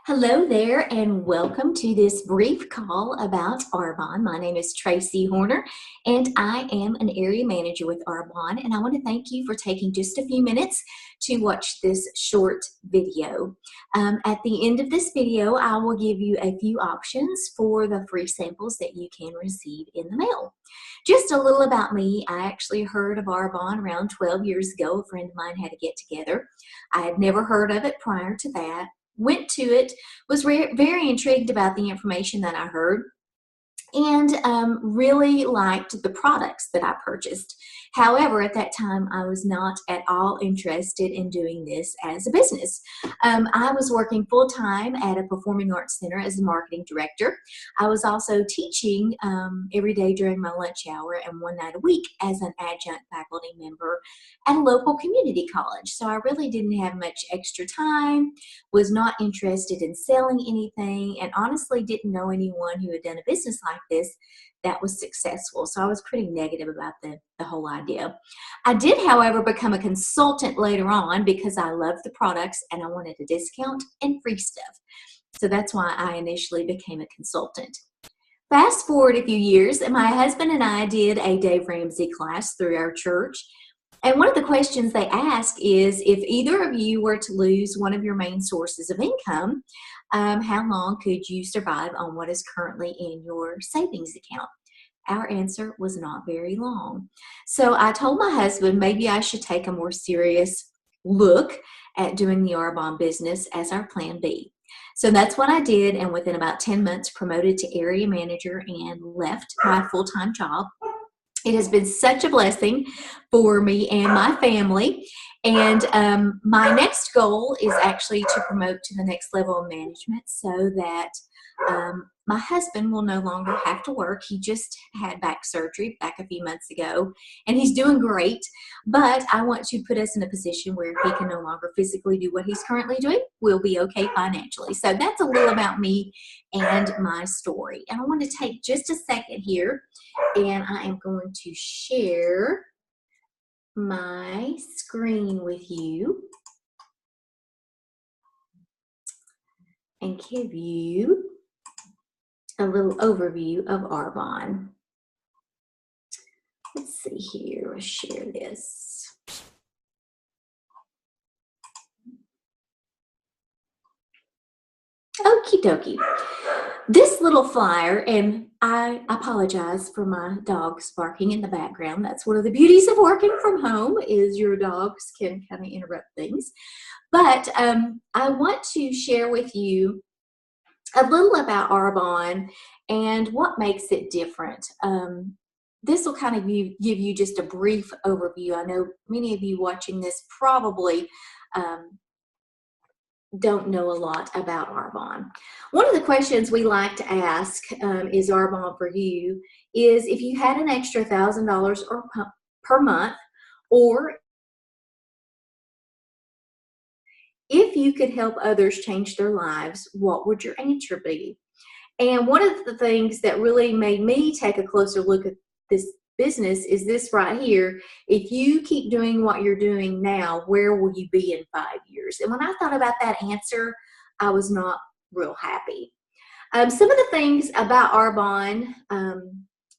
Hello there, and welcome to this brief call about Arbonne. My name is Tracy Horner, and I am an area manager with Arbonne. And I want to thank you for taking just a few minutes to watch this short video. At the end of this video, I will give you a few options for the free samples that you can receive in the mail. Just a little about me. I actually heard of Arbonne around 12 years ago. A friend of mine had a get together. I had never heard of it prior to that. Went to it, was very intrigued about the information that I heard, and really liked the products that I purchased. However, at that time, I was not at all interested in doing this as a business. I was working full-time at a performing arts center as a marketing director. I was also teaching every day during my lunch hour and one night a week as an adjunct faculty member at a local community college. So I really didn't have much extra time, was not interested in selling anything, and honestly didn't know anyone who had done a business like this that was successful. So I was pretty negative about the whole idea. I did, however, become a consultant later on because I loved the products and I wanted a discount and free stuff. So that's why I initially became a consultant. Fast forward a few years, and my husband and I did a Dave Ramsey class through our church. And one of the questions they ask is, if either of you were to lose one of your main sources of income, how long could you survive on what is currently in your savings account? Our answer was not very long. So I told my husband maybe I should take a more serious look at doing the Arbonne business as our plan B. So that's what I did, and within about 10 months promoted to area manager and left my full-time job. It has been such a blessing for me and my family. And my next goal is actually to promote to the next level of management so that my husband will no longer have to work. He just had back surgery back a few months ago, and he's doing great. But I want to put us in a position where he can no longer physically do what he's currently doing. We'll be okay financially. So that's a little about me and my story. And I want to take just a second here, and I am going to share my screen with you and give you a little overview of Arbonne. Let's see here, let's share this. Okie dokie. This little flyer, and I apologize for my dogs barking in the background. That's one of the beauties of working from home, is your dogs can kind of interrupt things. But I want to share with you a little about Arbonne and what makes it different. This will kind of give you just a brief overview. I know many of you watching this probably don't know a lot about Arbonne. One of the questions we like to ask, is Arbonne for you, is if you had an extra $1,000 per month, or if you could help others change their lives, what would your answer be? And one of the things that really made me take a closer look at this business is this right here. If you keep doing what you're doing now, where will you be in 5 years? And when I thought about that answer, I was not real happy. Some of the things about Arbonne,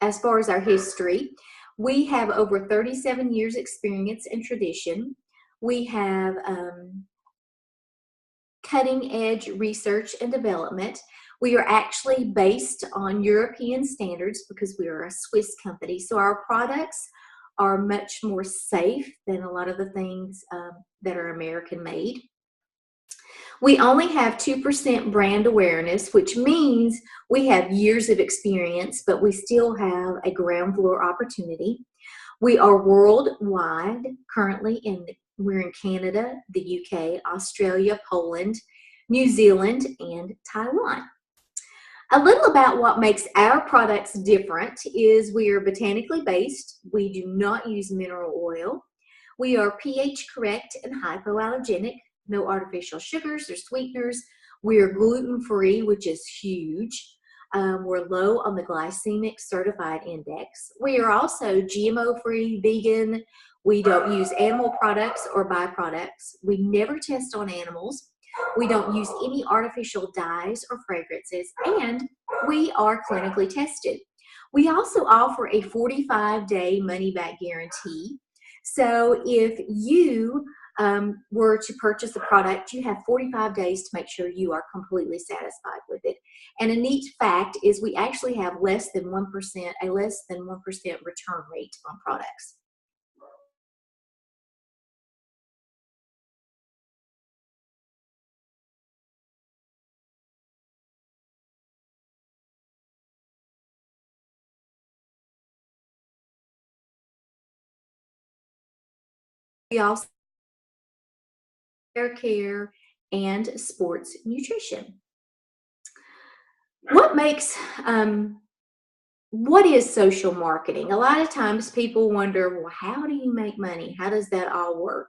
as far as our history, we have over 37 years experience and tradition. We have cutting edge research and development. We are actually based on European standards because we are a Swiss company. So our products are much more safe than a lot of the things that are American made. We only have 2% brand awareness, which means we have years of experience, but we still have a ground floor opportunity. We are worldwide currently, we're in Canada, the UK, Australia, Poland, New Zealand, and Taiwan. A little about what makes our products different is we are botanically based. We do not use mineral oil. We are pH correct and hypoallergenic, no artificial sugars or sweeteners. We are gluten-free, which is huge. We're low on the glycemic certified index. We are also GMO-free, vegan. We don't use animal products or byproducts. We never test on animals. We don't use any artificial dyes or fragrances, and we are clinically tested. We also offer a 45-day money-back guarantee. So if you were to purchase a product, you have 45 days to make sure you are completely satisfied with it. And a neat fact is we actually have a less than 1% return rate on products. We also have hair care and sports nutrition. What makes what is social marketing? A lot of times people wonder, well, how do you make money? How does that all work?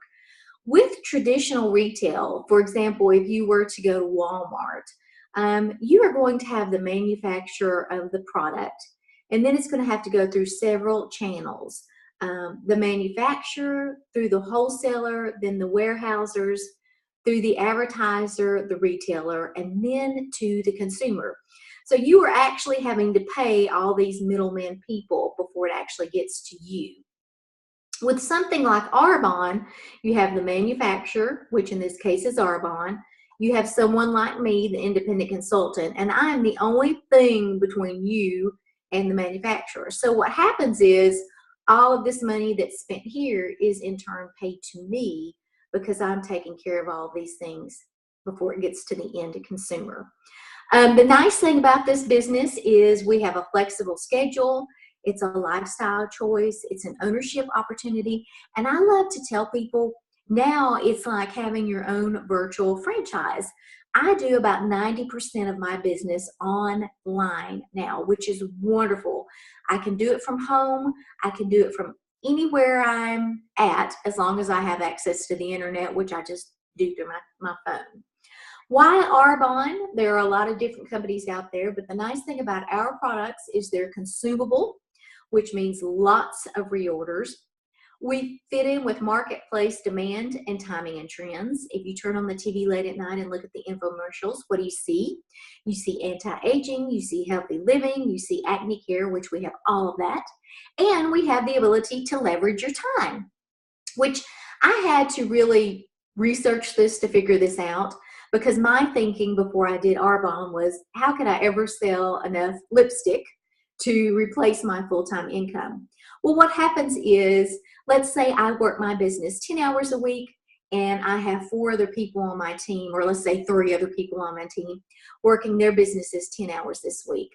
With traditional retail, for example, if you were to go to Walmart, you are going to have the manufacturer of the product, and then it's going to have to go through several channels. The manufacturer, through the wholesaler, then the warehousers, through the advertiser, the retailer, and then to the consumer. So you are actually having to pay all these middlemen people before it actually gets to you. With something like Arbonne, you have the manufacturer, which in this case is Arbonne. You have someone like me, the independent consultant, and I am the only thing between you and the manufacturer. So what happens is all of this money that's spent here is in turn paid to me because I'm taking care of all these things before it gets to the end consumer. The nice thing about this business is we have a flexible schedule. It's a lifestyle choice. It's an ownership opportunity. And I love to tell people now it's like having your own virtual franchise. I do about 90% of my business online now, which is wonderful. I can do it from home. I can do it from anywhere I'm at as long as I have access to the internet, which I just do through my phone. Why Arbonne? There are a lot of different companies out there, but the nice thing about our products is they're consumable, which means lots of reorders. We fit in with marketplace demand and timing and trends. If you turn on the TV late at night and look at the infomercials, what do you see? You see anti-aging, you see healthy living, you see acne care, which we have all of that. And we have the ability to leverage your time, which I had to really research this to figure this out, because my thinking before I did Arbonne was, how could I ever sell enough lipstick to replace my full-time income? Well, what happens is, let's say I work my business 10 hours a week and I have 4 other people on my team, or let's say 3 other people on my team working their businesses 10 hours this week.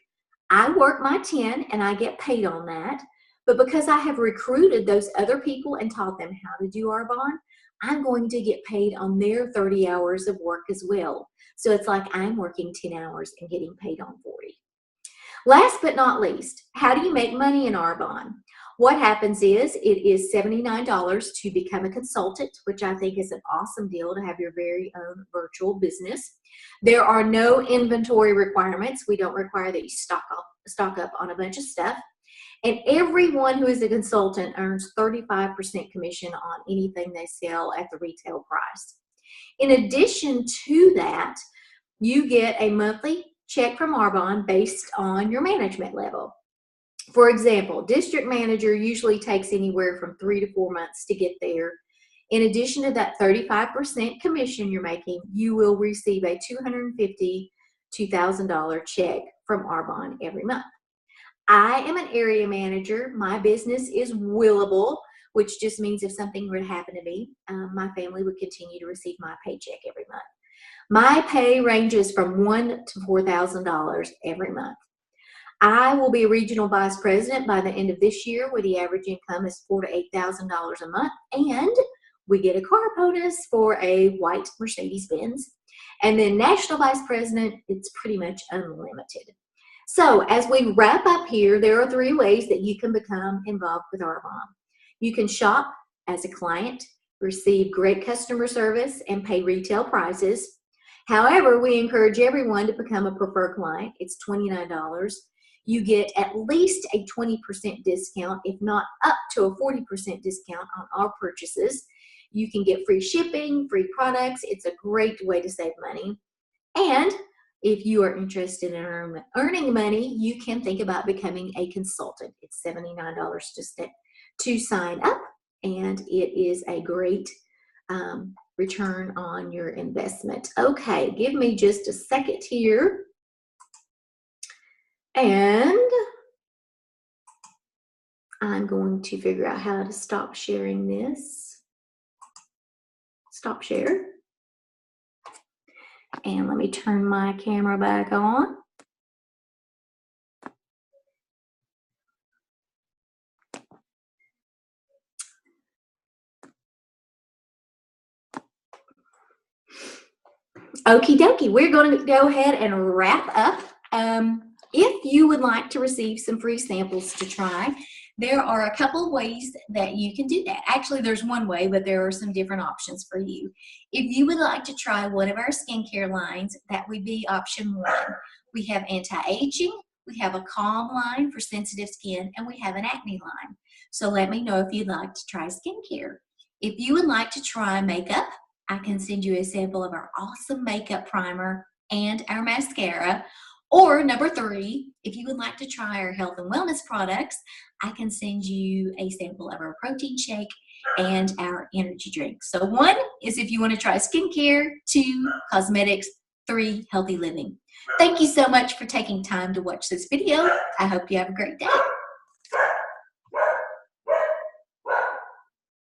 I work my 10 and I get paid on that, but because I have recruited those other people and taught them how to do Arbonne, I'm going to get paid on their 30 hours of work as well. So it's like I'm working 10 hours and getting paid on 40. Last but not least, how do you make money in Arbonne? What happens is it is $79 to become a consultant, which I think is an awesome deal to have your very own virtual business. There are no inventory requirements. We don't require that you stock up on a bunch of stuff. And everyone who is a consultant earns 35% commission on anything they sell at the retail price. In addition to that, you get a monthly check from Arbonne based on your management level. For example, district manager usually takes anywhere from 3 to 4 months to get there. In addition to that 35% commission you're making, you will receive a $250 to $2,000 check from Arbonne every month. I am an area manager. My business is willable, which just means if something were to happen to me, my family would continue to receive my paycheck every month. My pay ranges from $1,000 to $4,000 every month. I will be a regional vice president by the end of this year, where the average income is $4,000 to $8,000 a month, and we get a car bonus for a white Mercedes-Benz. And then national vice president, it's pretty much unlimited. So as we wrap up here, there are 3 ways that you can become involved with Arbonne. You can shop as a client, receive great customer service, and pay retail prices. However, we encourage everyone to become a preferred client. It's $29. You get at least a 20% discount, if not up to a 40% discount on all purchases. You can get free shipping, free products. It's a great way to save money. And if you are interested in earning money, you can think about becoming a consultant. It's $79 to sign up, and it is a great return on your investment. Okay, give me just a second here. And I'm going to figure out how to stop sharing this. Stop share. And let me turn my camera back on. Okie dokie, we're going to go ahead and wrap up. If you would like to receive some free samples to try, there are a couple of ways that you can do that. Actually, there's one way, but there are some different options for you. If you would like to try one of our skincare lines, that would be option 1. We have anti-aging, we have a calm line for sensitive skin, and we have an acne line. So let me know if you'd like to try skincare. If you would like to try makeup, I can send you a sample of our awesome makeup primer and our mascara. Or number 3, if you would like to try our health and wellness products, I can send you a sample of our protein shake and our energy drink. So 1 is if you want to try skincare, 2, cosmetics, 3, healthy living. Thank you so much for taking time to watch this video. I hope you have a great day.